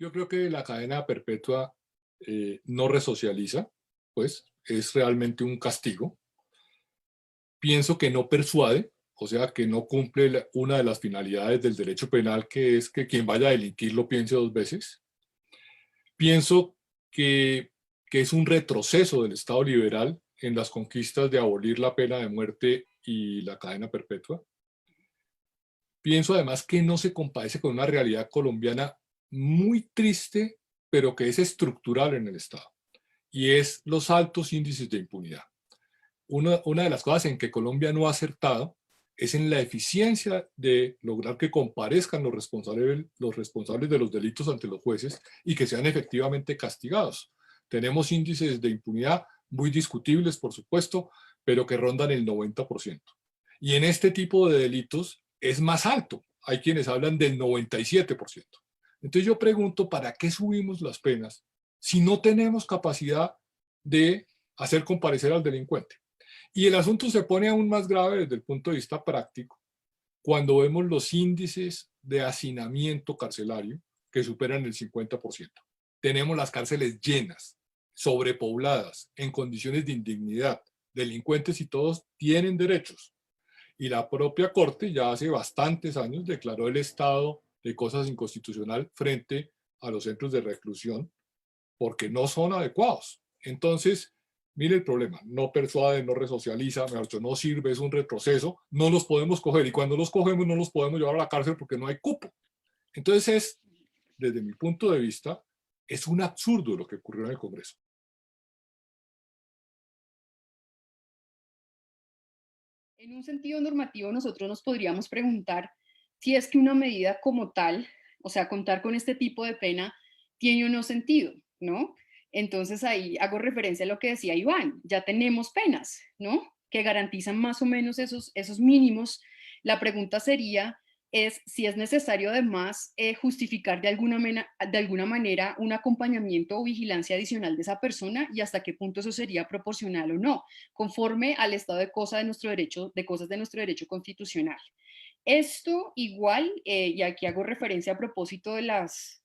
Yo creo que la cadena perpetua no resocializa, pues es realmente un castigo. Pienso que no persuade, o sea, que no cumple una de las finalidades del derecho penal, que es que quien vaya a delinquir lo piense dos veces. Pienso que, que es un retroceso del Estado liberal en las conquistas de abolir la pena de muerte y la cadena perpetua. Pienso además que no se compadece con una realidad colombiana muy triste, pero que es estructural en el Estado, y es los altos índices de impunidad. Una de las cosas en que Colombia no ha acertado es en la eficiencia de lograr que comparezcan los responsables de los delitos ante los jueces y que sean efectivamente castigados. Tenemos índices de impunidad muy discutibles, por supuesto, pero que rondan el 90%. Y en este tipo de delitos es más alto. Hay quienes hablan del 97%. Entonces yo pregunto, ¿para qué subimos las penas si no tenemos capacidad de hacer comparecer al delincuente? Y el asunto se pone aún más grave desde el punto de vista práctico cuando vemos los índices de hacinamiento carcelario que superan el 50%. Tenemos las cárceles llenas, sobrepobladas, en condiciones de indignidad. Delincuentes y todos tienen derechos. Y la propia Corte ya hace bastantes años declaró el estado de cosas inconstitucional frente a los centros de reclusión porque no son adecuados. Entonces, mire el problema, no persuade, no resocializa, mejor dicho, no sirve, es un retroceso, no los podemos coger y cuando los cogemos no los podemos llevar a la cárcel porque no hay cupo. Entonces desde mi punto de vista, es un absurdo lo que ocurrió en el Congreso. En un sentido normativo, nosotros nos podríamos preguntar si es que una medida como tal, o sea, contar con este tipo de pena, tiene o no sentido, ¿no? Entonces ahí hago referencia a lo que decía Iván, ya tenemos penas, ¿no? Que garantizan más o menos esos mínimos. La pregunta sería, es si es necesario además justificar de alguna manera un acompañamiento o vigilancia adicional de esa persona y hasta qué punto eso sería proporcional o no conforme al estado de cosas de nuestro derecho, de cosas de nuestro derecho constitucional. Esto igual, y aquí hago referencia a propósito de las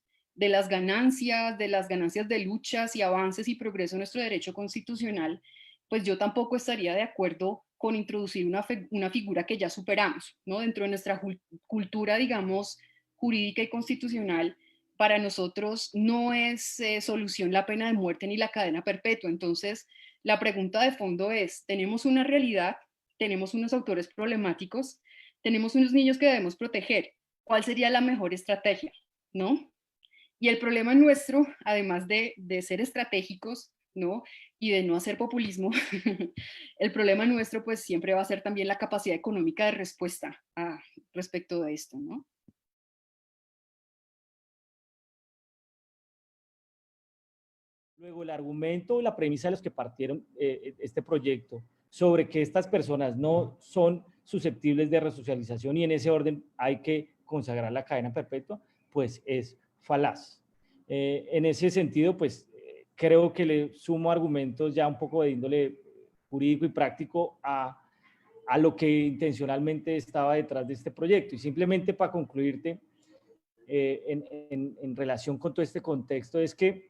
ganancias de luchas y avances y progreso en nuestro derecho constitucional, pues yo tampoco estaría de acuerdo con introducir una figura que ya superamos, ¿no? Dentro de nuestra cultura, digamos, jurídica y constitucional, para nosotros no es solución la pena de muerte ni la cadena perpetua. Entonces, la pregunta de fondo es, tenemos una realidad, tenemos unos autores problemáticos, tenemos unos niños que debemos proteger. ¿Cuál sería la mejor estrategia? ¿No? Y el problema nuestro, además de ser estratégicos, ¿no? Y de no hacer populismo, el problema nuestro pues siempre va a ser también la capacidad económica de respuesta respecto de esto, ¿no? Luego, el argumento, la premisa de los que partieron este proyecto sobre que estas personas no son susceptibles de resocialización y en ese orden hay que consagrar la cadena perpetua, pues es falaz. En ese sentido, pues creo que le sumo argumentos ya un poco de índole jurídico y práctico a lo que intencionalmente estaba detrás de este proyecto. Y simplemente para concluirte, en relación con todo este contexto, es que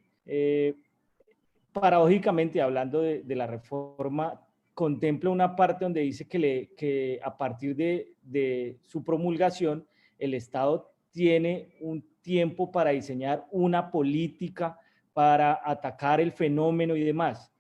paradójicamente, hablando de la reforma, contempla una parte donde dice que a partir de su promulgación, el Estado tiene un tiempo para diseñar una política para atacar el fenómeno y demás.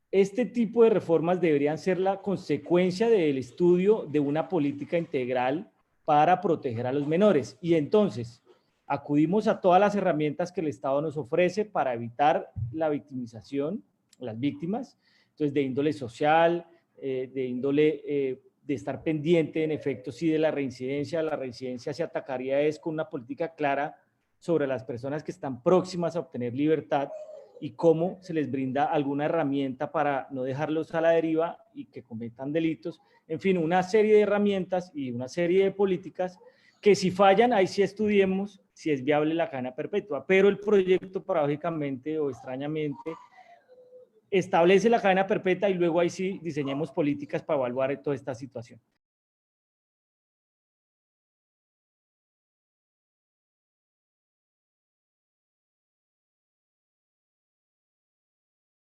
Este tipo de reformas deberían ser la consecuencia del estudio de una política integral para proteger a los menores. Y entonces, acudimos a todas las herramientas que el Estado nos ofrece para evitar la victimización, las víctimas, entonces de índole social, de índole de estar pendiente en efecto sí de la reincidencia se atacaría es con una política clara sobre las personas que están próximas a obtener libertad y cómo se les brinda alguna herramienta para no dejarlos a la deriva y que cometan delitos, en fin, una serie de herramientas y una serie de políticas que si fallan, ahí sí estudiemos si es viable la cadena perpetua, pero el proyecto paradójicamente o extrañamente establece la cadena perpetua y luego ahí sí diseñemos políticas para evaluar toda esta situación.